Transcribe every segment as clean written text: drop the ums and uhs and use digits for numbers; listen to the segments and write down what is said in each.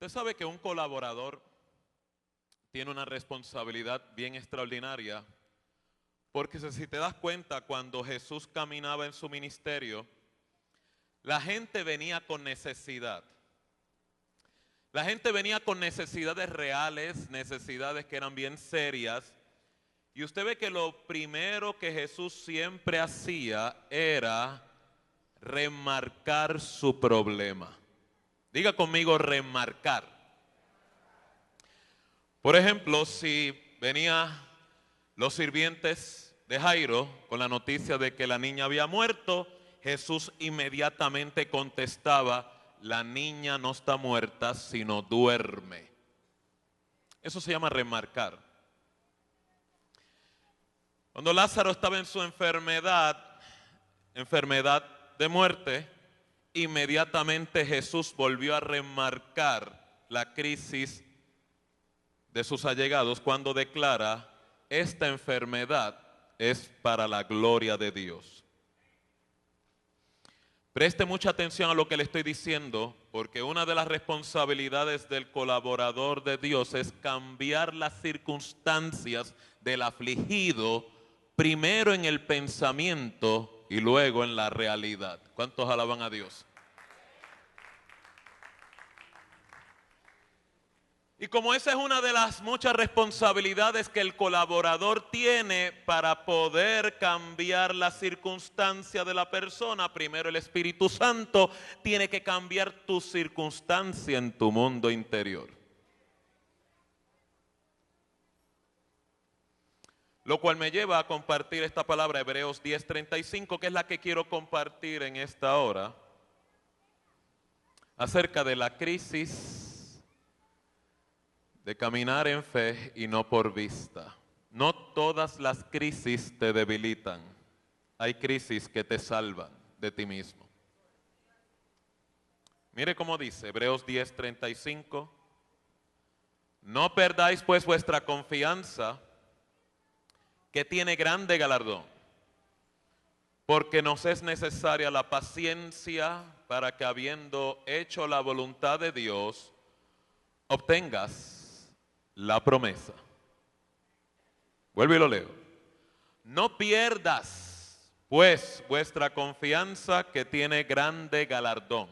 Usted sabe que un colaborador tiene una responsabilidad bien extraordinaria, porque si te das cuenta, cuando Jesús caminaba en su ministerio, la gente venía con necesidad. La gente venía con necesidades reales, necesidades que eran bien serias. Y usted ve que lo primero que Jesús siempre hacía era remarcar su problema. Diga conmigo, remarcar. Por ejemplo, si venían los sirvientes de Jairo con la noticia de que la niña había muerto, Jesús inmediatamente contestaba: la niña no está muerta, sino duerme. Eso se llama remarcar. Cuando Lázaro estaba en su enfermedad de muerte, inmediatamente Jesús volvió a remarcar la crisis de sus allegados cuando declara: esta enfermedad es para la gloria de Dios. Preste mucha atención a lo que le estoy diciendo, porque una de las responsabilidades del colaborador de Dios es cambiar las circunstancias del afligido, primero en el pensamiento y luego en la realidad. ¿Cuántos alaban a Dios? Y como esa es una de las muchas responsabilidades que el colaborador tiene para poder cambiar la circunstancia de la persona, primero el Espíritu Santo tiene que cambiar tu circunstancia en tu mundo interior. Lo cual me lleva a compartir esta palabra, Hebreos 10:35, que es la que quiero compartir en esta hora, acerca de la crisis de caminar en fe y no por vista. No todas las crisis te debilitan. Hay crisis que te salvan de ti mismo. Mire cómo dice Hebreos 10:35. No perdáis pues vuestra confianza, que tiene grande galardón, porque nos es necesaria la paciencia para que, habiendo hecho la voluntad de Dios, obtengas la promesa. Vuelvo y lo leo. No pierdas pues vuestra confianza, que tiene grande galardón,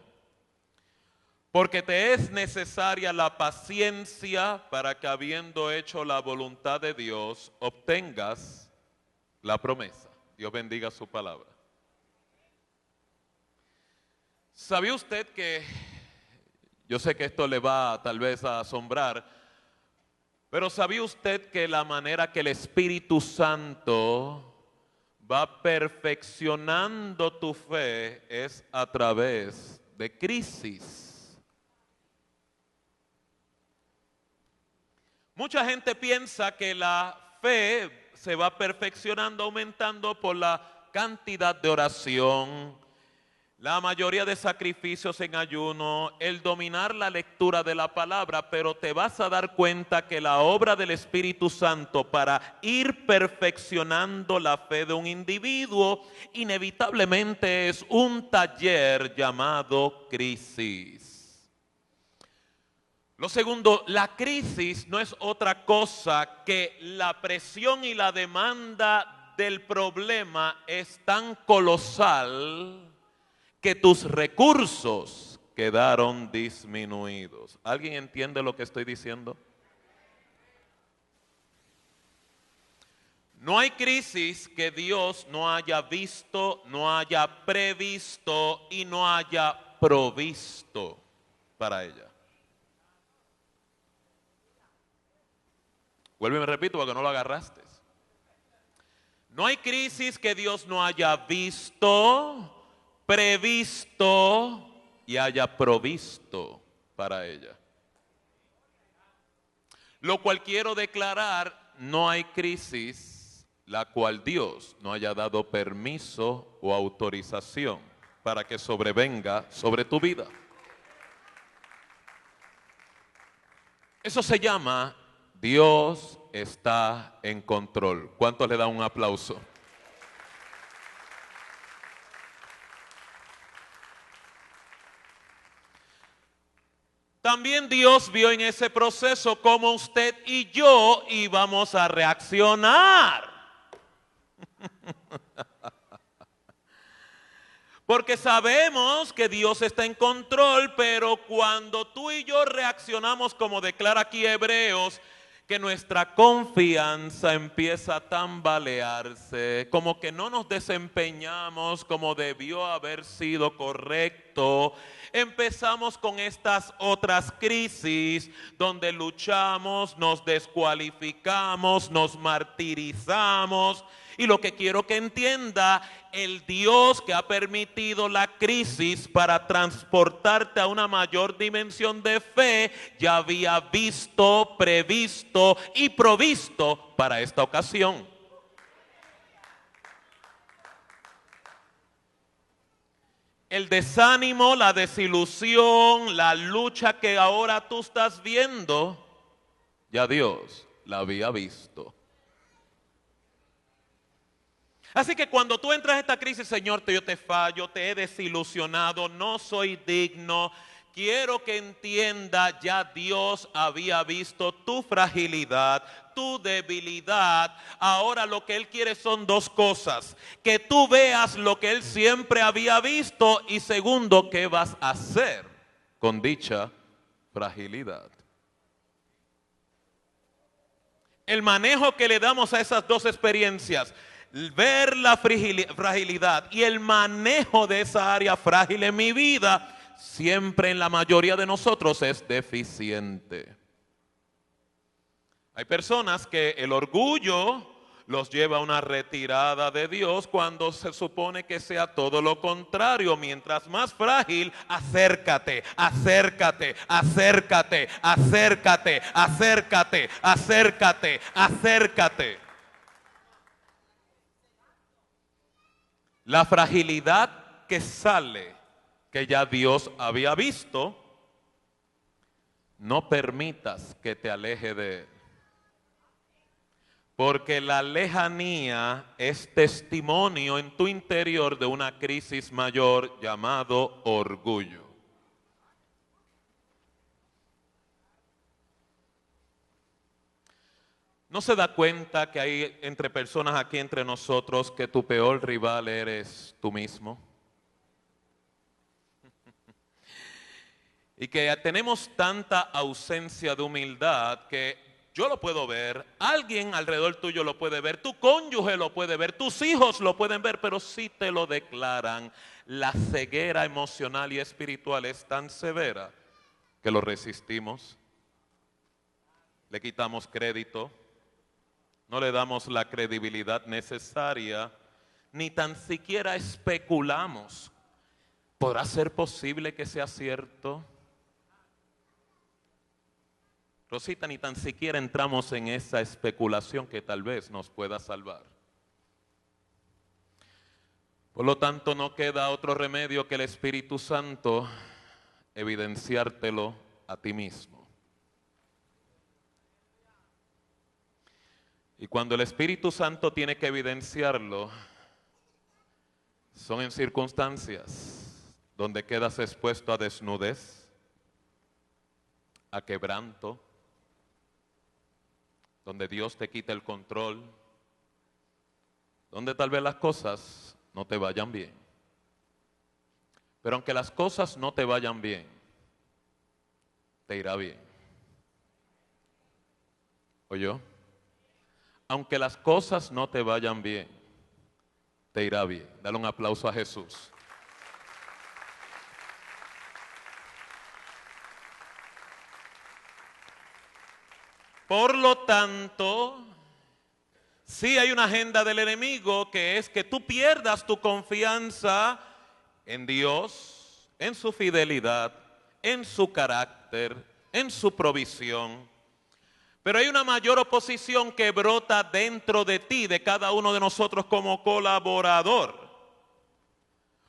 porque te es necesaria la paciencia para que, habiendo hecho la voluntad de Dios, obtengas la promesa. Dios bendiga su palabra. ¿Sabía usted que, yo sé que esto le va tal vez a asombrar, pero ¿sabía usted que la manera que el Espíritu Santo va perfeccionando tu fe es a través de crisis? Mucha gente piensa que la fe se va perfeccionando, aumentando por la cantidad de oración, la mayoría de sacrificios en ayuno, el dominar la lectura de la palabra, pero te vas a dar cuenta que la obra del Espíritu Santo para ir perfeccionando la fe de un individuo inevitablemente es un taller llamado crisis. Lo segundo, la crisis no es otra cosa que la presión y la demanda del problema es tan colosal que tus recursos quedaron disminuidos. ¿Alguien entiende lo que estoy diciendo? No hay crisis que Dios no haya visto, no haya previsto y no haya provisto para ella. Vuelvo y me repito porque no lo agarraste. No hay crisis que Dios no haya visto, previsto y haya provisto para ella. Lo cual quiero declarar, no hay crisis la cual Dios no haya dado permiso o autorización para que sobrevenga sobre tu vida. Eso se llama: Dios está en control. ¿Cuántos le dan un aplauso? también Dios vio en ese proceso cómo usted y yo íbamos a reaccionar. Porque sabemos que Dios está en control, pero cuando tú y yo reaccionamos como declara aquí Hebreos, que nuestra confianza empieza a tambalearse, como que no nos desempeñamos como debió haber sido correcto. Empezamos con estas otras crisis donde luchamos, nos descualificamos, nos martirizamos. Y lo que quiero que entienda, el Dios que ha permitido la crisis para transportarte a una mayor dimensión de fe, ya había visto, previsto y provisto para esta ocasión. El desánimo, la desilusión, la lucha que ahora tú estás viendo, ya Dios la había visto. Así que cuando tú entras a esta crisis, Señor, yo te fallo, te he desilusionado, no soy digno. Quiero que entienda, ya Dios había visto tu fragilidad, tu debilidad. Ahora lo que Él quiere son dos cosas: que tú veas lo que Él siempre había visto, y segundo, ¿qué vas a hacer con dicha fragilidad? El manejo que le damos a esas dos experiencias, ver la fragilidad y el manejo de esa área frágil en mi vida, siempre en la mayoría de nosotros es deficiente. Hay personas que el orgullo los lleva a una retirada de Dios cuando se supone que sea todo lo contrario. Mientras más frágil, acércate, acércate, acércate, acércate, acércate, acércate, acércate. La fragilidad que sale, que ya Dios había visto, no permitas que te aleje de Él. Porque la lejanía es testimonio en tu interior de una crisis mayor llamado orgullo. ¿No se da cuenta que hay entre personas aquí, entre nosotros, que tu peor rival eres tú mismo? Y que tenemos tanta ausencia de humildad que yo lo puedo ver, alguien alrededor tuyo lo puede ver, tu cónyuge lo puede ver, tus hijos lo pueden ver, pero si te lo declaran, la ceguera emocional y espiritual es tan severa que lo resistimos, le quitamos crédito, no le damos la credibilidad necesaria, ni tan siquiera especulamos. ¿Podrá ser posible que sea cierto? Rosita, ni tan siquiera entramos en esa especulación que tal vez nos pueda salvar. Por lo tanto, no queda otro remedio que el Espíritu Santo evidenciártelo a ti mismo. Y cuando el Espíritu Santo tiene que evidenciarlo, son en circunstancias donde quedas expuesto a desnudez, a quebranto, donde Dios te quita el control, donde tal vez las cosas no te vayan bien. Pero aunque las cosas no te vayan bien, te irá bien. ¿Oyó? Aunque las cosas no te vayan bien, te irá bien. Dale un aplauso a Jesús. Por lo tanto, sí hay una agenda del enemigo, que es que tú pierdas tu confianza en Dios, en su fidelidad, en su carácter, en su provisión. Pero hay una mayor oposición que brota dentro de ti, de cada uno de nosotros como colaborador.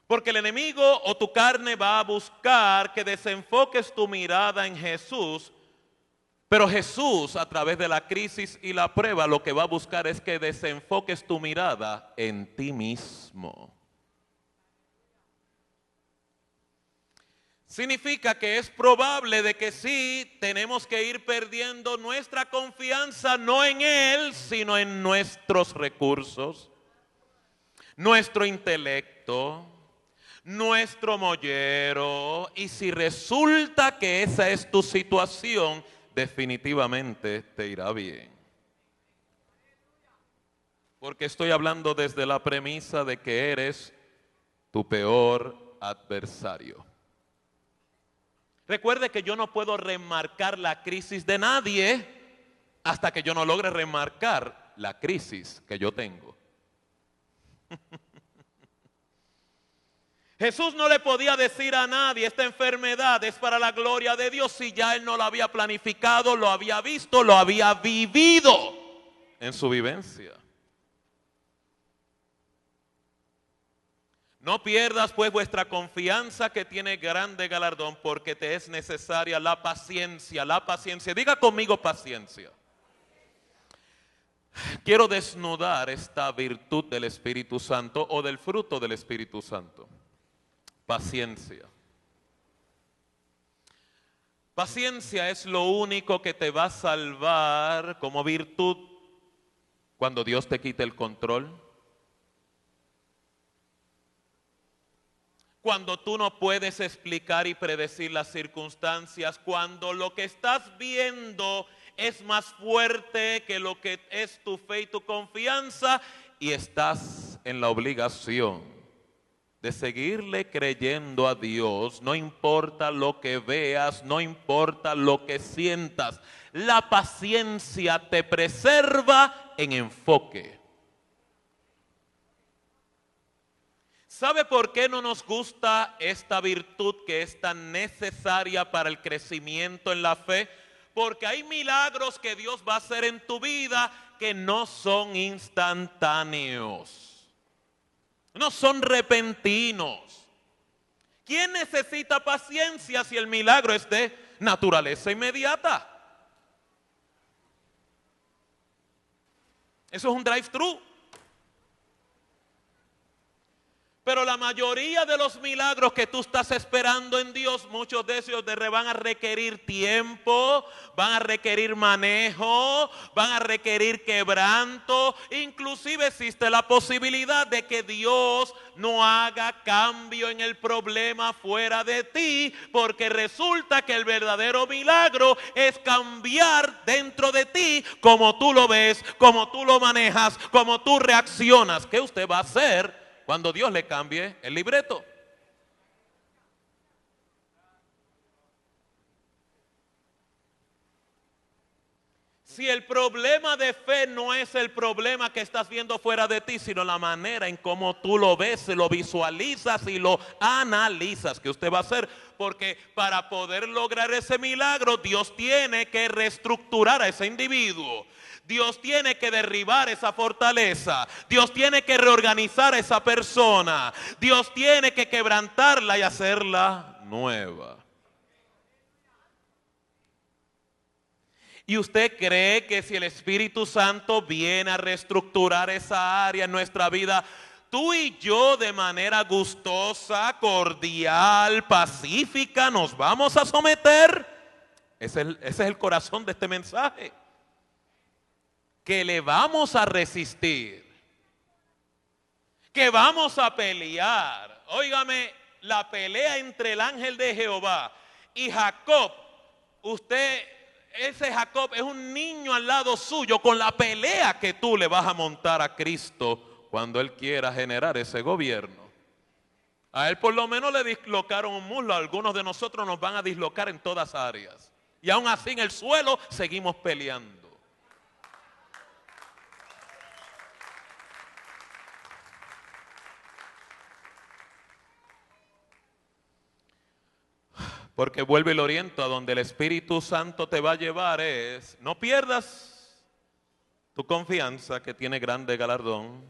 Porque el enemigo o tu carne va a buscar que desenfoques tu mirada en Jesús. Pero Jesús, a través de la crisis y la prueba, lo que va a buscar es que desenfoques tu mirada en ti mismo. significa que es probable de que sí tenemos que ir perdiendo nuestra confianza no en Él, sino en nuestros recursos, nuestro intelecto, nuestro mollero. Y si resulta que esa es tu situación, definitivamente te irá bien. Porque estoy hablando desde la premisa de que eres tu peor adversario. Recuerde que yo no puedo remarcar la crisis de nadie hasta que yo no logre remarcar la crisis que yo tengo. Jesús no le podía decir a nadie, esta enfermedad es para la gloria de Dios, si ya Él no lo había planificado, lo había visto, lo había vivido en su vivencia. No pierdas pues vuestra confianza, que tiene grande galardón, porque te es necesaria la paciencia. La paciencia, diga conmigo paciencia. Quiero desnudar esta virtud del Espíritu Santo o del fruto del Espíritu Santo. Paciencia. Paciencia es lo único que te va a salvar como virtud cuando Dios te quite el control. Cuando tú no puedes explicar y predecir las circunstancias, cuando lo que estás viendo es más fuerte que lo que es tu fe y tu confianza, y estás en la obligación de seguirle creyendo a Dios, no importa lo que veas, no importa lo que sientas. La paciencia te preserva en enfoque. ¿Sabe por qué no nos gusta esta virtud que es tan necesaria para el crecimiento en la fe? Porque hay milagros que Dios va a hacer en tu vida que no son instantáneos, no son repentinos. ¿Quién necesita paciencia si el milagro es de naturaleza inmediata? Eso es un drive-thru. Pero la mayoría de los milagros que tú estás esperando en Dios, muchos de ellos van a requerir tiempo, van a requerir manejo, van a requerir quebranto. Inclusive existe la posibilidad de que Dios no haga cambio en el problema fuera de ti, porque resulta que el verdadero milagro es cambiar dentro de ti como tú lo ves, como tú lo manejas, como tú reaccionas. ¿Qué usted va a hacer cuando Dios le cambie el libreto? Si el problema de fe no es el problema que estás viendo fuera de ti, sino la manera en cómo tú lo ves, lo visualizas y lo analizas, ¿qué usted va a hacer? Porque para poder lograr ese milagro, Dios tiene que reestructurar a ese individuo. Dios tiene que derribar esa fortaleza. Dios tiene que reorganizar a esa persona. Dios tiene que quebrantarla y hacerla nueva. ¿Y usted cree que si el Espíritu Santo viene a reestructurar esa área en nuestra vida, tú y yo de manera gustosa, cordial, pacífica nos vamos a someter? Ese es el corazón de este mensaje. Que le vamos a resistir, que vamos a pelear. Óigame, la pelea entre el ángel de Jehová y Jacob, ese Jacob es un niño al lado suyo con la pelea que tú le vas a montar a Cristo cuando Él quiera generar ese gobierno. A Él por lo menos le dislocaron un muslo, a algunos de nosotros nos van a dislocar en todas áreas. Y aún así en el suelo seguimos peleando. Porque vuelve el oriento a donde el Espíritu Santo te va a llevar es, no pierdas tu confianza que tiene grande galardón.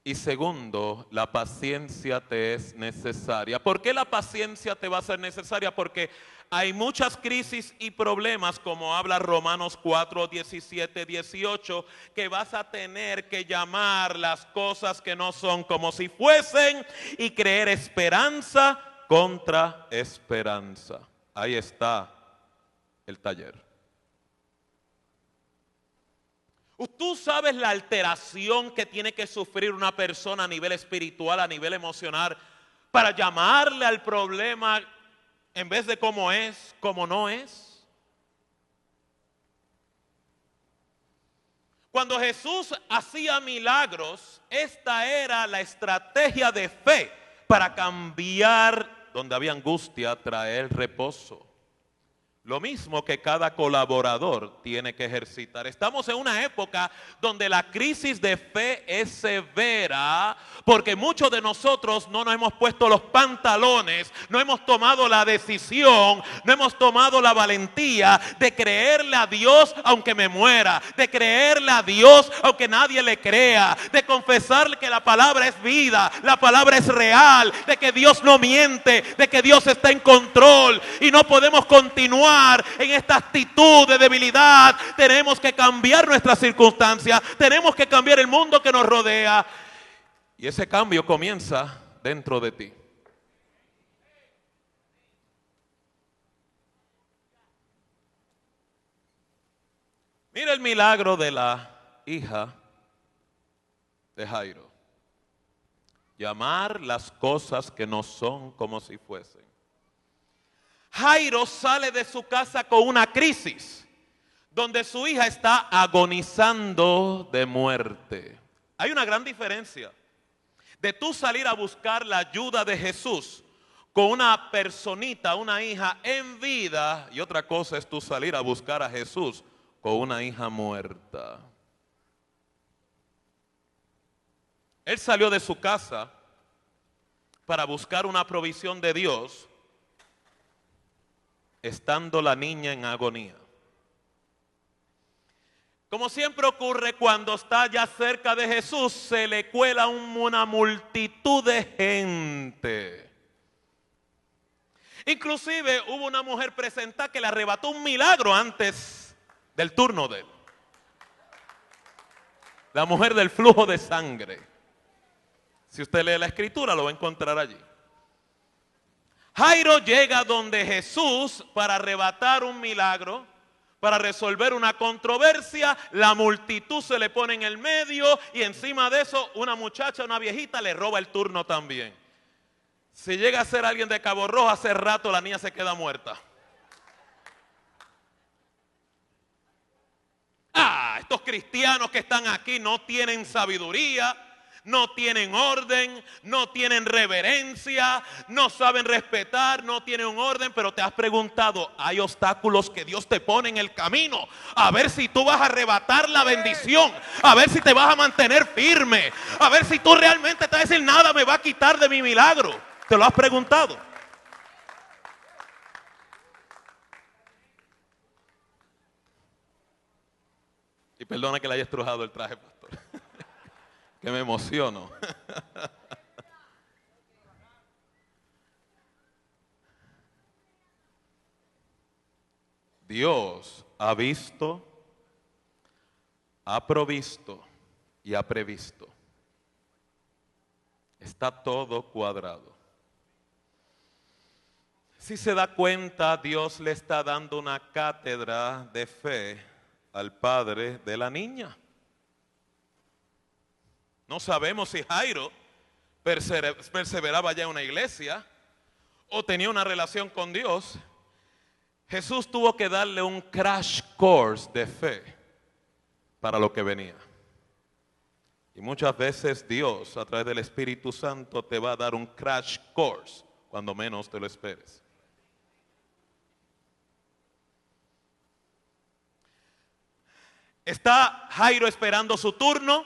Y segundo, la paciencia te es necesaria. ¿Por qué la paciencia te va a ser necesaria? Porque hay muchas crisis y problemas, como habla Romanos 4, 17, 18, que vas a tener que llamar las cosas que no son como si fuesen y creer esperanza contra esperanza. Ahí está el taller. Tú sabes la alteración que tiene que sufrir una persona a nivel espiritual, a nivel emocional, para llamarle al problema en vez de como es, como no es. Cuando Jesús hacía milagros, esta era la estrategia de fe para cambiar donde había angustia, traer reposo. Lo mismo que cada colaborador tiene que ejercitar. Estamos en una época donde la crisis de fe es severa, porque muchos de nosotros no nos hemos puesto los pantalones, no hemos tomado la decisión, no hemos tomado la valentía de creerle a Dios aunque me muera, de creerle a Dios aunque nadie le crea, de confesarle que la palabra es vida, la palabra es real, de que Dios no miente, de que Dios está en control y no podemos continuar en esta actitud de debilidad. Tenemos que cambiar nuestras circunstancias, tenemos que cambiar el mundo que nos rodea, y ese cambio comienza dentro de ti. Mira el milagro de la hija de Jairo. Llamar las cosas que no son como si fuesen. Jairo sale de su casa con una crisis, donde su hija está agonizando de muerte. Hay una gran diferencia de tú salir a buscar la ayuda de Jesús con una personita, una hija en vida, y otra cosa es tú salir a buscar a Jesús con una hija muerta. Él salió de su casa para buscar una provisión de Dios, estando la niña en agonía. Como siempre ocurre cuando está ya cerca de Jesús, se le cuela una multitud de gente. Inclusive hubo una mujer presentada que le arrebató un milagro antes del turno de él. La mujer del flujo de sangre. Si usted lee la escritura lo va a encontrar allí. Jairo llega donde Jesús para arrebatar un milagro, para resolver una controversia. La multitud se le pone en el medio y encima de eso una muchacha, una viejita le roba el turno también. Si llega a ser alguien de Cabo Rojo, hace rato la niña se queda muerta. Estos cristianos que están aquí no tienen sabiduría, no tienen orden, no tienen reverencia, no saben respetar, no tienen un orden. Pero te has preguntado, hay obstáculos que Dios te pone en el camino, a ver si tú vas a arrebatar la bendición, a ver si te vas a mantener firme, a ver si tú realmente te vas a decir, nada me va a quitar de mi milagro. ¿Te lo has preguntado? Y perdona que le haya estrujado el traje, pastor, que me emociono. Dios ha visto, ha provisto y ha previsto. Está todo cuadrado. Si se da cuenta, Dios le está dando una cátedra de fe al padre de la niña. No sabemos si Jairo perseveraba ya en una iglesia o tenía una relación con Dios. Jesús tuvo que darle un crash course de fe para lo que venía. Y muchas veces Dios, a través del Espíritu Santo, te va a dar un crash course cuando menos te lo esperes. Está Jairo esperando su turno.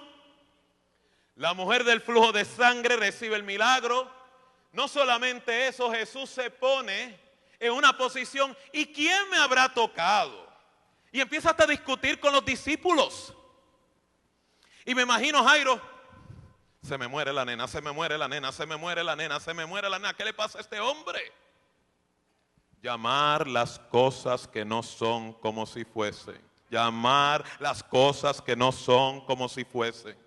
La mujer del flujo de sangre recibe el milagro. No solamente eso, Jesús se pone en una posición, ¿y quién me habrá tocado? Y empieza hasta a discutir con los discípulos. Y me imagino Jairo, se me muere la nena, se me muere la nena, se me muere la nena, se me muere la nena. ¿Qué le pasa a este hombre? Llamar las cosas que no son como si fuesen. Llamar las cosas que no son como si fuesen.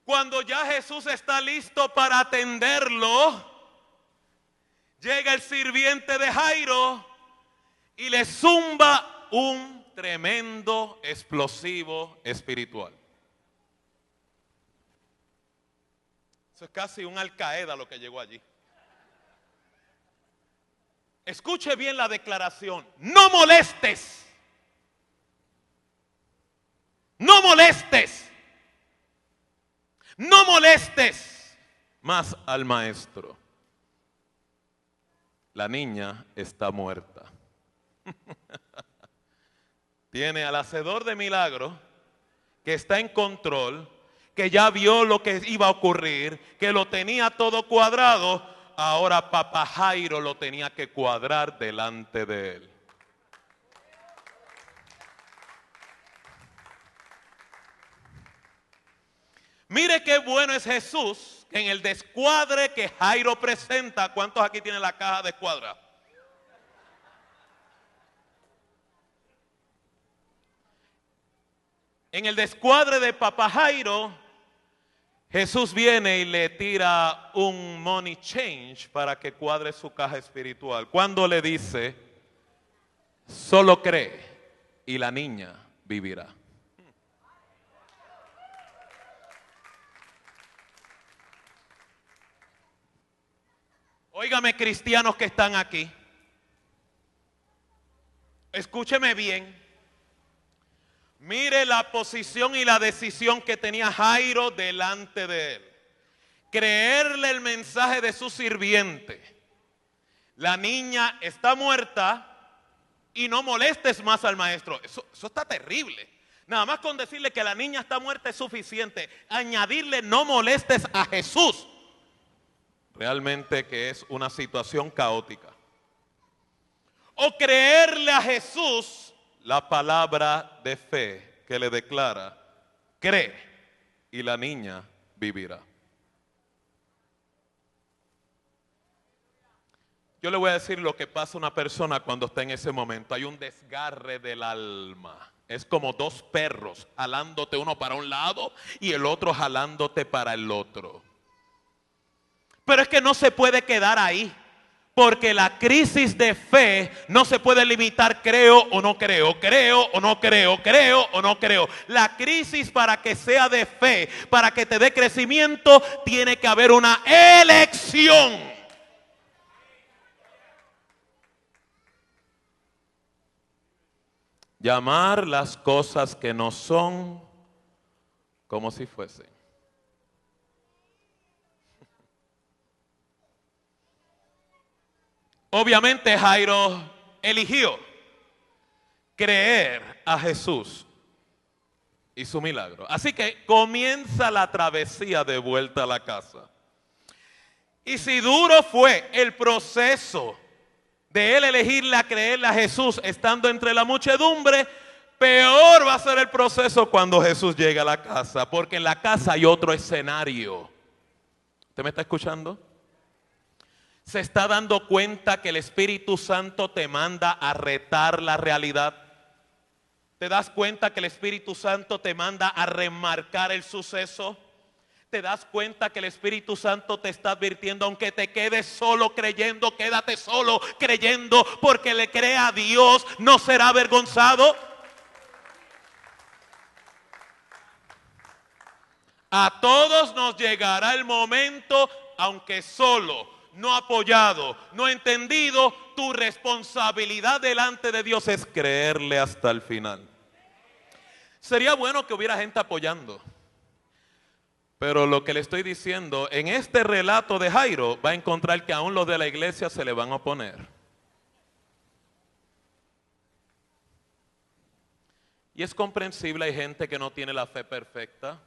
Cuando ya Jesús está listo para atenderlo, llega el sirviente de Jairo y le zumba un tremendo explosivo espiritual. Eso es casi un Al Qaeda lo que llegó allí. Escuche bien la declaración: no molestes. No molestes. No molestes más al maestro. La niña está muerta. Tiene al hacedor de milagros que está en control, que ya vio lo que iba a ocurrir, que lo tenía todo cuadrado. Ahora Papá Jairo lo tenía que cuadrar delante de él. Mire qué bueno es Jesús en el descuadre que Jairo presenta. ¿Cuántos aquí tienen la caja de escuadra? En el descuadre de Papá Jairo, Jesús viene y le tira un money change para que cuadre su caja espiritual. Cuando le dice, solo cree y la niña vivirá. Óigame, cristianos que están aquí, escúcheme bien. Mire la posición y la decisión que tenía Jairo delante de él. Creerle el mensaje de su sirviente. La niña está muerta y no molestes más al maestro. Eso está terrible. Nada más con decirle que la niña está muerta es suficiente. Añadirle no molestes a Jesús. Realmente que es una situación caótica. O creerle a Jesús la palabra de fe que le declara, cree y la niña vivirá. Yo le voy a decir lo que pasa a una persona cuando está en ese momento. Hay un desgarre del alma. Es como dos perros jalándote uno para un lado y el otro jalándote para el otro. Pero es que no se puede quedar ahí, porque la crisis de fe no se puede limitar creo o no creo, creo o no creo, creo o no creo. La crisis para que sea de fe, para que te dé crecimiento, tiene que haber una elección. Llamar las cosas que no son como si fuesen. Obviamente Jairo eligió creer a Jesús y su milagro. Así que comienza la travesía de vuelta a la casa. Y si duro fue el proceso de él elegirle a creerle a Jesús estando entre la muchedumbre, peor va a ser el proceso cuando Jesús llegue a la casa, porque en la casa hay otro escenario. ¿Usted me está escuchando? ¿Se está dando cuenta que el Espíritu Santo te manda a retar la realidad? ¿Te das cuenta que el Espíritu Santo te manda a remarcar el suceso? ¿Te das cuenta que el Espíritu Santo te está advirtiendo, aunque te quedes solo creyendo, quédate solo creyendo, porque le cree a Dios, no será avergonzado? A todos nos llegará el momento, aunque solo, no apoyado, no entendido, tu responsabilidad delante de Dios es creerle hasta el final. Sería bueno que hubiera gente apoyando, pero lo que le estoy diciendo, en este relato de Jairo, va a encontrar que aún los de la iglesia se le van a oponer. Y es comprensible, hay gente que no tiene la fe perfecta.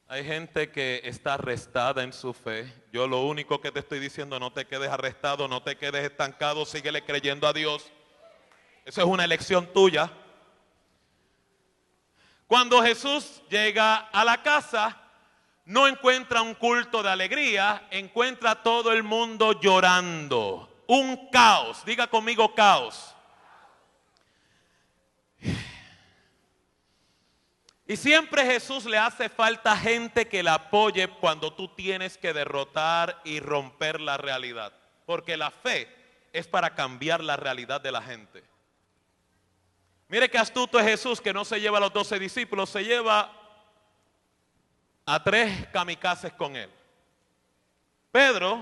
Hay gente que está arrestada en su fe. Yo lo único que te estoy diciendo, no te quedes arrestado, no te quedes estancado, síguele creyendo a Dios. Eso es una elección tuya. Cuando Jesús llega a la casa, no encuentra un culto de alegría, encuentra a todo el mundo llorando. Un caos, diga conmigo caos. Y siempre Jesús le hace falta gente que le apoye cuando tú tienes que derrotar y romper la realidad. Porque la fe es para cambiar la realidad de la gente. Mire qué astuto es Jesús, que no se lleva a los 12 discípulos, se lleva a 3 kamikazes con él. Pedro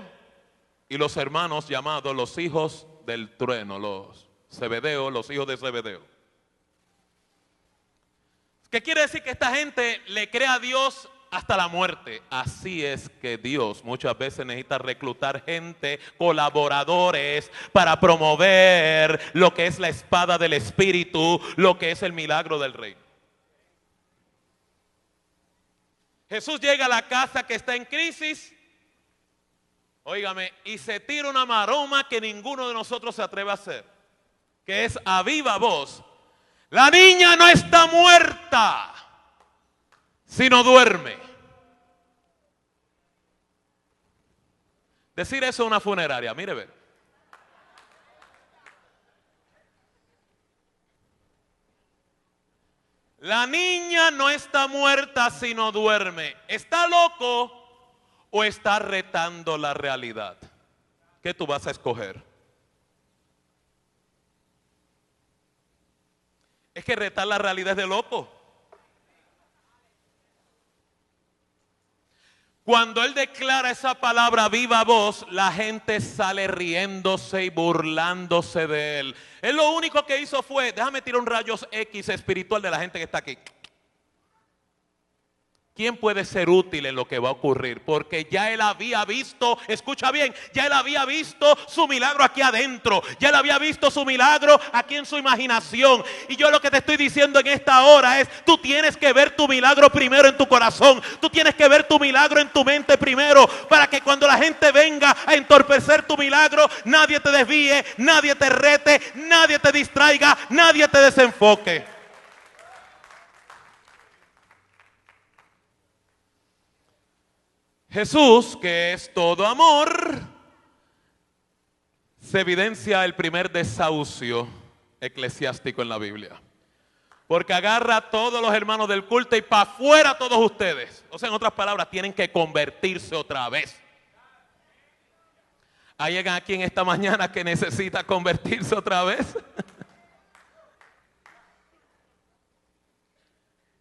y los hermanos llamados los hijos del trueno, los Zebedeo, los hijos de Zebedeo. ¿Qué quiere decir? Que esta gente le cree a Dios hasta la muerte. Así es que Dios muchas veces necesita reclutar gente, colaboradores, para promover lo que es la espada del Espíritu, lo que es el milagro del reino. Jesús llega a la casa que está en crisis, óigame, y se tira una maroma que ninguno de nosotros se atreve a hacer, que es a viva voz: la niña no está muerta, sino duerme. Decir eso en una funeraria, mire ver. La niña no está muerta, sino duerme. ¿Está loco o está retando la realidad? ¿Qué tú vas a escoger? Es que retar la realidad es de loco. Cuando él declara esa palabra a viva voz, la gente sale riéndose y burlándose de él. Él lo único que hizo fue: déjame tirar un rayos X espiritual de la gente que está aquí. ¿Quién puede ser útil en lo que va a ocurrir? Porque ya él había visto, escucha bien, ya él había visto su milagro aquí adentro. Ya él había visto su milagro aquí en su imaginación. Y yo lo que te estoy diciendo en esta hora es: tú tienes que ver tu milagro primero en tu corazón. Tú tienes que ver tu milagro en tu mente primero, para que cuando la gente venga a entorpecer tu milagro, nadie te desvíe, nadie te rete, nadie te distraiga, nadie te desenfoque. Jesús, que es todo amor, se evidencia el primer desahucio eclesiástico en la Biblia. Porque agarra a todos los hermanos del culto y para afuera todos ustedes. O sea, en otras palabras, tienen que convertirse otra vez. ¿Hay alguien aquí en esta mañana que necesita convertirse otra vez?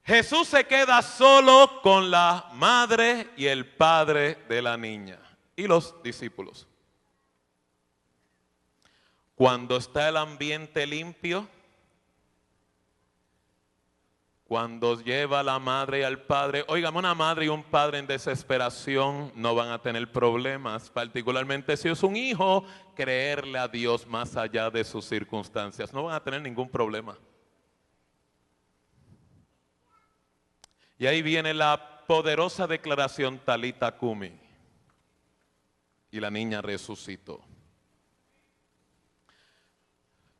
Jesús se queda solo con la madre y el padre de la niña y los discípulos. Cuando está el ambiente limpio, cuando lleva a la madre y al padre, óigame, una madre y un padre en desesperación no van a tener problemas, particularmente si es un hijo, creerle a Dios más allá de sus circunstancias, no van a tener ningún problema. Y ahí viene la poderosa declaración Talita Cumi. Y la niña resucitó.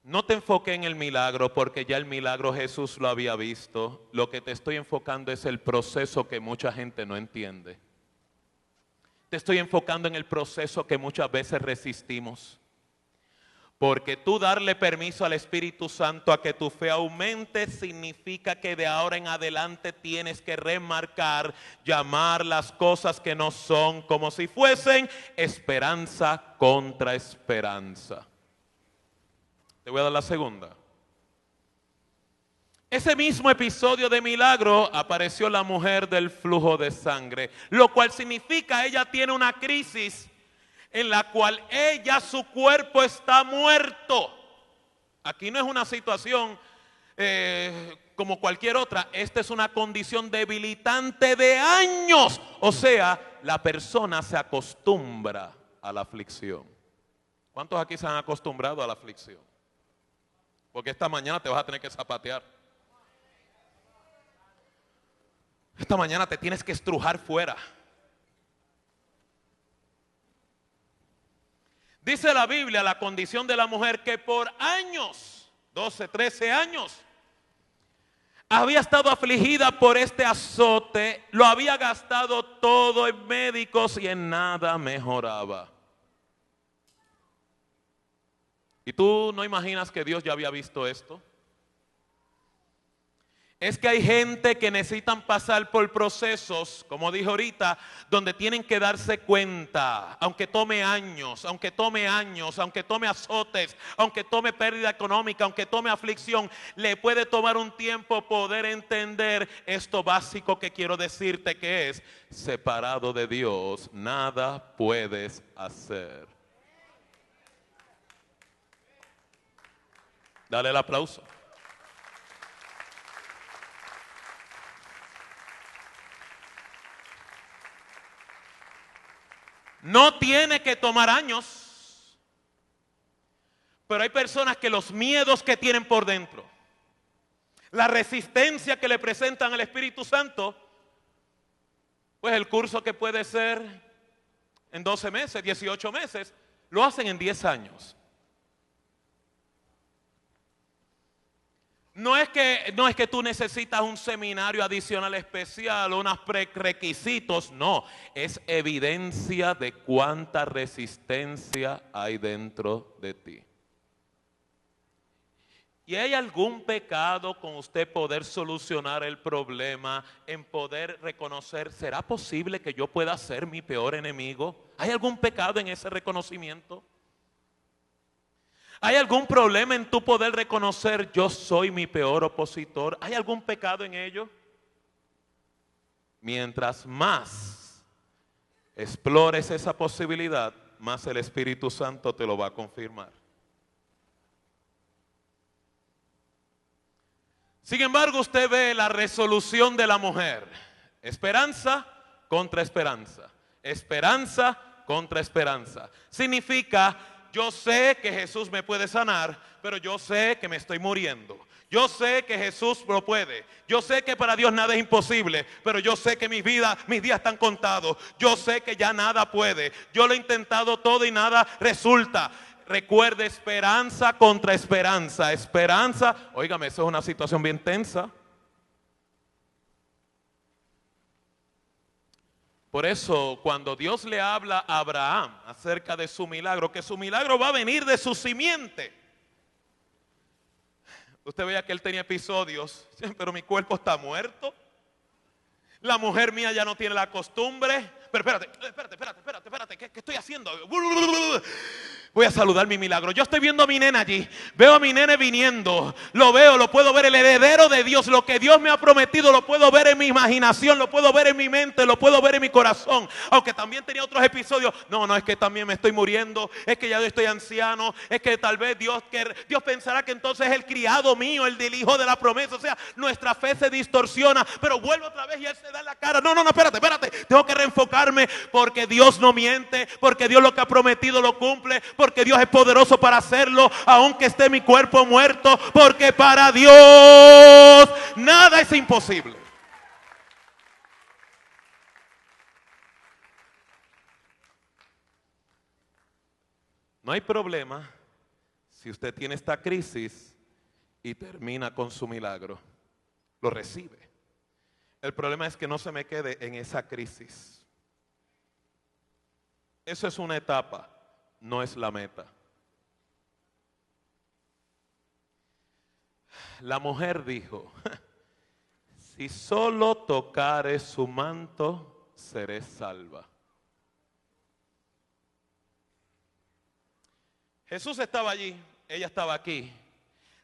No te enfoques en el milagro, porque ya el milagro Jesús lo había visto. Lo que te estoy enfocando es el proceso que mucha gente no entiende. Te estoy enfocando en el proceso que muchas veces resistimos. Porque tú darle permiso al Espíritu Santo a que tu fe aumente significa que de ahora en adelante tienes que remarcar, llamar las cosas que no son como si fuesen esperanza contra esperanza. Te voy a dar la segunda. Ese mismo episodio de milagro apareció la mujer del flujo de sangre, lo cual significa ella tiene una crisis en la cual ella, su cuerpo está muerto. Aquí no es una situación como cualquier otra. Esta es una condición debilitante de años. O sea, la persona se acostumbra a la aflicción. ¿Cuántos aquí se han acostumbrado a la aflicción? Porque esta mañana te vas a tener que zapatear. Esta mañana te tienes que estrujar fuera. Dice la Biblia, la condición de la mujer, que por años, 12, 13 años, había estado afligida por este azote, lo había gastado todo en médicos y en nada mejoraba. ¿Y tú no imaginas que Dios ya había visto esto? Es que hay gente que necesitan pasar por procesos, como dije ahorita, donde tienen que darse cuenta, aunque tome años, aunque tome azotes, aunque tome pérdida económica, aunque tome aflicción, le puede tomar un tiempo poder entender esto básico que quiero decirte, que es: separado de Dios, nada puedes hacer. Dale el aplauso. No tiene que tomar años, pero hay personas que los miedos que tienen por dentro, la resistencia que le presentan al Espíritu Santo, pues el curso que puede ser en 12 meses, 18 meses, lo hacen en 10 años. No es que tú necesitas un seminario adicional especial o unos prerequisitos, no. Es evidencia de cuánta resistencia hay dentro de ti. ¿Y hay algún pecado con usted poder solucionar el problema, en poder reconocer: ¿será posible que yo pueda ser mi peor enemigo? ¿Hay algún pecado en ese reconocimiento? ¿Hay algún problema en tu poder reconocer: yo soy mi peor opositor? ¿Hay algún pecado en ello? Mientras más explores esa posibilidad, más el Espíritu Santo te lo va a confirmar. Sin embargo, usted ve la resolución de la mujer: esperanza contra esperanza, esperanza contra esperanza. Significa: yo sé que Jesús me puede sanar, pero yo sé que me estoy muriendo. Yo sé que Jesús lo puede. Yo sé que para Dios nada es imposible, pero yo sé que mis días están contados. Yo sé que ya nada puede. Yo lo he intentado todo y nada resulta. Recuerde, esperanza contra esperanza. Esperanza, óigame, eso es una situación bien tensa. Por eso, cuando Dios le habla a Abraham acerca de su milagro, que su milagro va a venir de su simiente. Usted veía que él tenía episodios: pero mi cuerpo está muerto, la mujer mía ya no tiene la costumbre. Pero espérate, ¿qué estoy haciendo? Voy a saludar mi milagro. Yo estoy viendo a mi nena allí, veo a mi nene viniendo, lo veo, lo puedo ver, el heredero de Dios, lo que Dios me ha prometido, lo puedo ver en mi imaginación, lo puedo ver en mi mente, lo puedo ver en mi corazón. Aunque también tenía otros episodios: no, es que también me estoy muriendo, es que ya yo estoy anciano, es que tal vez Dios pensará que entonces es el criado mío, el del hijo de la promesa. O sea, nuestra fe se distorsiona, pero vuelve otra vez y él se da la cara: no, espérate, tengo que reenfocarme, porque Dios no miente, porque Dios lo que ha prometido lo cumple, porque Dios es poderoso para hacerlo, aunque esté mi cuerpo muerto, porque para Dios nada es imposible. No hay problema si usted tiene esta crisis y termina con su milagro, lo recibe. El problema es que no se me quede en esa crisis. Eso es una etapa, no es la meta. La mujer dijo: si solo tocare su manto, seré salva. Jesús estaba allí, ella estaba aquí.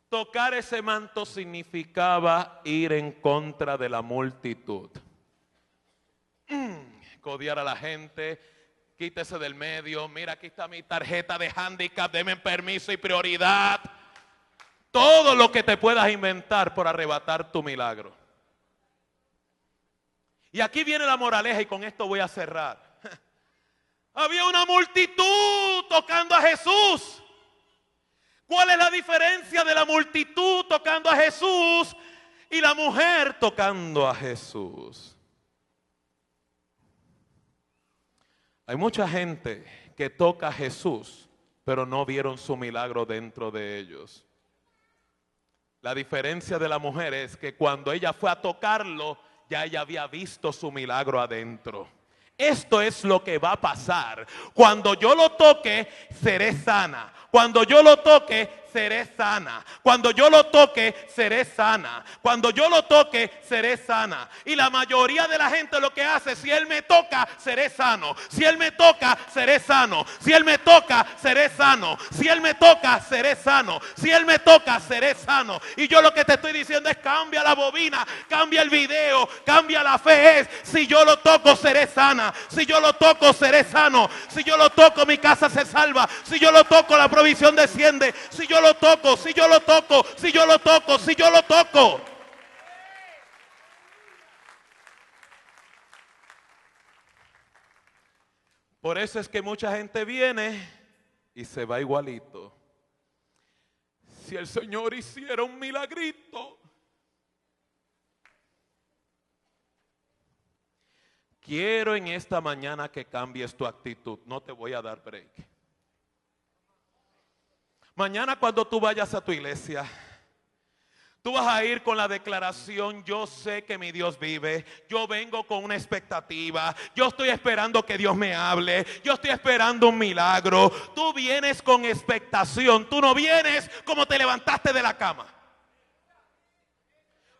Tocar ese manto significaba ir en contra de la multitud. Codear a la gente. Quítese del medio. Mira, aquí está mi tarjeta de handicap. Deme permiso y prioridad. Todo lo que te puedas inventar por arrebatar tu milagro. Y aquí viene la moraleja, y con esto voy a cerrar. Había una multitud tocando a Jesús. ¿Cuál es la diferencia de la multitud tocando a Jesús y la mujer tocando a Jesús? Hay mucha gente que toca a Jesús, pero no vieron su milagro dentro de ellos. La diferencia de la mujer es que cuando ella fue a tocarlo, ya ella había visto su milagro adentro. Esto es lo que va a pasar. Cuando yo lo toque, seré sana. Cuando yo lo toque, seré sana. Cuando yo lo toque, seré sana. Cuando yo lo toque, seré sana. Y la mayoría de la gente lo que hace, si Él me toca, seré sano. Si Él me toca, seré sano. Si Él me toca, seré sano. Si Él me toca, seré sano. Si Él me toca, seré sano. Y yo lo que te estoy diciendo es: cambia la bobina, cambia el video, cambia la fe. Es: si yo lo toco, seré sana. Si yo lo toco, seré sano. Si yo lo toco, mi casa se salva. Si yo lo toco, la provisión desciende. Si yo lo toco, si yo lo toco, si yo lo toco, si yo lo toco. Por eso es que mucha gente viene y se va igualito. Si el Señor hiciera un milagrito. Quiero en esta mañana que cambies tu actitud. No te voy a dar break. Mañana cuando tú vayas a tu iglesia, tú vas a ir con la declaración: yo sé que mi Dios vive. Yo vengo con una expectativa. Yo estoy esperando que Dios me hable. Yo estoy esperando un milagro. Tú vienes con expectación. Tú no vienes como te levantaste de la cama.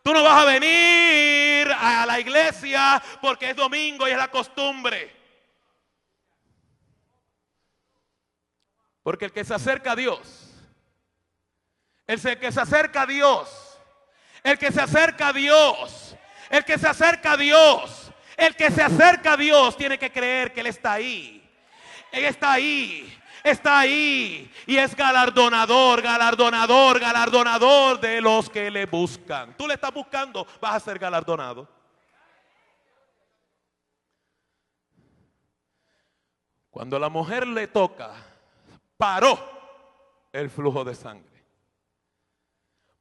Tú no vas a venir a la iglesia porque es domingo y es la costumbre. Porque el que se acerca a Dios, el que se acerca a Dios, el que se acerca a Dios, el que se acerca a Dios, el que se acerca a Dios tiene que creer que Él está ahí. Él está ahí. Está ahí y es galardonador, galardonador, galardonador de los que le buscan. Tú le estás buscando, vas a ser galardonado. Cuando la mujer le toca, paró el flujo de sangre.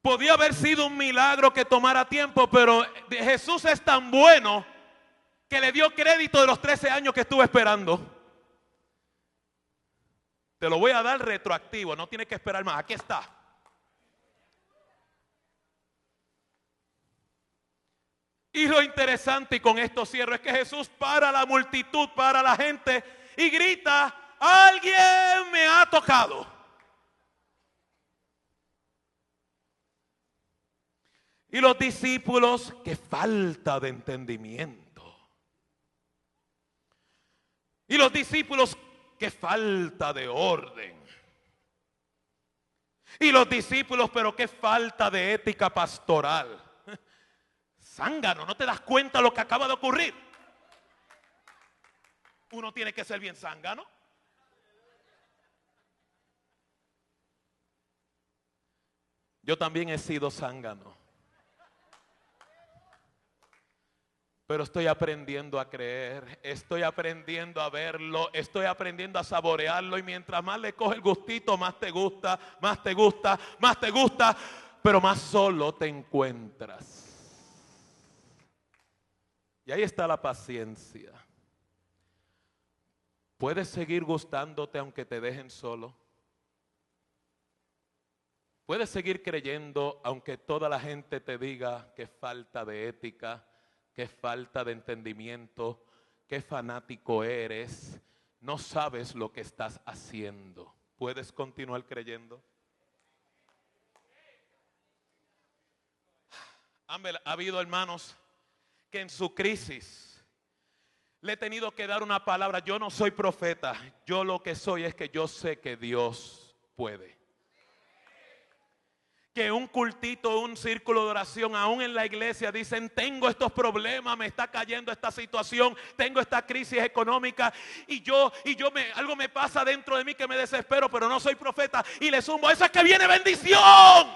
Podía haber sido un milagro que tomara tiempo, pero Jesús es tan bueno que le dio crédito de los 13 años que estuve esperando. Te lo voy a dar retroactivo, no tienes que esperar más. Aquí está. Y lo interesante, y con esto cierro, es que Jesús para la multitud, para la gente y grita: alguien me ha tocado. Y los discípulos: qué falta de entendimiento. Y los discípulos: qué falta de orden. Y los discípulos: pero qué falta de ética pastoral. Zángano, ¿no te das cuenta de lo que acaba de ocurrir? Uno tiene que ser bien zángano. Yo también he sido zángano. Pero estoy aprendiendo a creer, estoy aprendiendo a verlo, estoy aprendiendo a saborearlo. Y mientras más le coge el gustito, más te gusta, más te gusta, más te gusta, pero más solo te encuentras. Y ahí está la paciencia. ¿Puedes seguir gustándote aunque te dejen solo? ¿Puedes seguir creyendo aunque toda la gente te diga que falta de ética? Qué falta de entendimiento, qué fanático eres, no sabes lo que estás haciendo. ¿Puedes continuar creyendo? Ha habido hermanos que en su crisis le he tenido que dar una palabra. Yo no soy profeta, yo lo que soy es que yo sé que Dios puede. Que un cultito, un círculo de oración, aún en la iglesia dicen: tengo estos problemas, me está cayendo esta situación, tengo esta crisis económica y algo me pasa dentro de mí que me desespero, pero no soy profeta, y le sumo: eso es que viene bendición.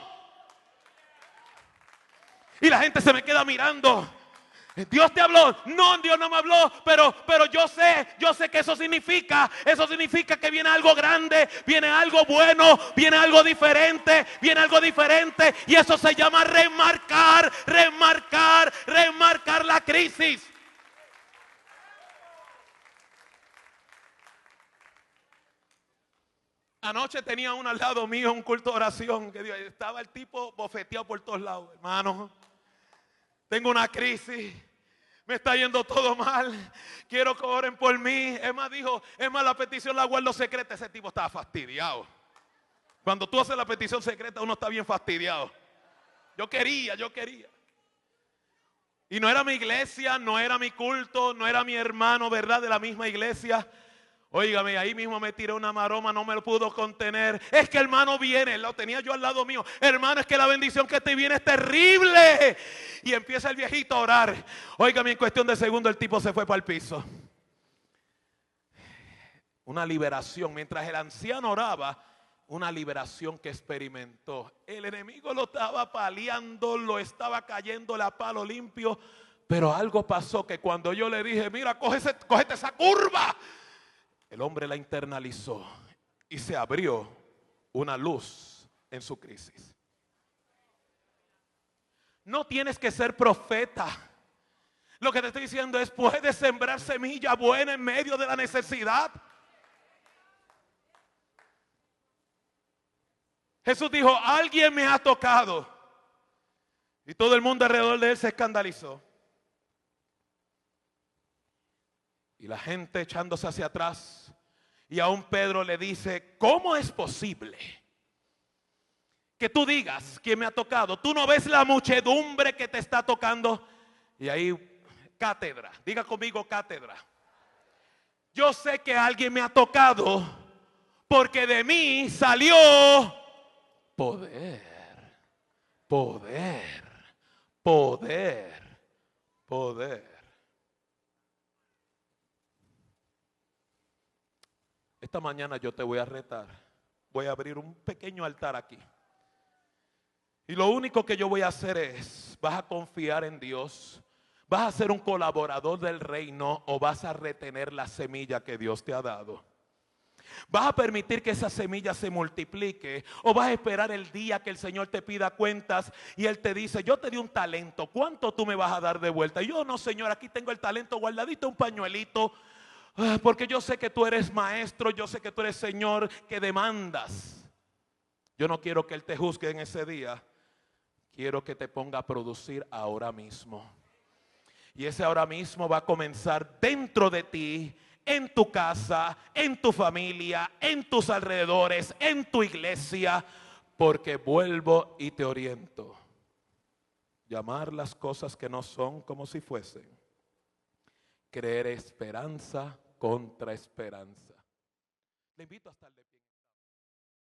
Y la gente se me queda mirando. Dios te habló. No, Dios no me habló, pero yo sé que eso significa que viene algo grande, viene algo bueno, viene algo diferente, y eso se llama remarcar la crisis. Anoche tenía uno al lado mío, un culto de oración, que estaba el tipo bofeteado por todos lados. Hermano, tengo una crisis, me está yendo todo mal, quiero que oren por mí. Es más, la petición la guardo secreta. Ese tipo estaba fastidiado. Cuando tú haces la petición secreta, uno está bien fastidiado. Yo quería. Y no era mi iglesia, no era mi culto, no era mi hermano, ¿verdad? De la misma iglesia. Óigame, ahí mismo me tiré una maroma, no me lo pudo contener. Es que hermano viene, lo tenía yo al lado mío. Hermano, es que la bendición que te viene es terrible. Y empieza el viejito a orar. Óigame, en cuestión de segundos el tipo se fue para el piso. Una liberación, mientras el anciano oraba, una liberación que experimentó. El enemigo lo estaba paliando, lo estaba cayendo a palo limpio, pero algo pasó que cuando yo le dije, mira, cógete esa curva, el hombre la internalizó y se abrió una luz en su crisis. No tienes que ser profeta. Lo que te estoy diciendo es, puedes sembrar semilla buena en medio de la necesidad. Jesús dijo, alguien me ha tocado. Y todo el mundo alrededor de él se escandalizó. Y la gente echándose hacia atrás. Y aún Pedro le dice, ¿cómo es posible que tú digas quién me ha tocado? ¿Tú no ves la muchedumbre que te está tocando? Y ahí, cátedra, diga conmigo cátedra. Yo sé que alguien me ha tocado porque de mí salió poder, poder, poder, poder. Esta mañana yo te voy a retar. Voy a abrir un pequeño altar aquí. Y lo único que yo voy a hacer es, ¿vas a confiar en Dios? ¿Vas a ser un colaborador del reino o vas a retener la semilla que Dios te ha dado? ¿Vas a permitir que esa semilla se multiplique o vas a esperar el día que el Señor te pida cuentas y Él te dice, yo te di un talento, ¿cuánto tú me vas a dar de vuelta? Y yo, no, Señor, aquí tengo el talento guardadito, un pañuelito, porque yo sé que tú eres maestro, yo sé que tú eres Señor que demandas. Yo no quiero que Él te juzgue en ese día, quiero que te ponga a producir ahora mismo. Y ese ahora mismo va a comenzar dentro de ti, en tu casa, en tu familia, en tus alrededores, en tu iglesia, porque vuelvo y te oriento. Llamar las cosas que no son como si fuesen. Creer esperanza contra esperanza. Le invito a estar de pie.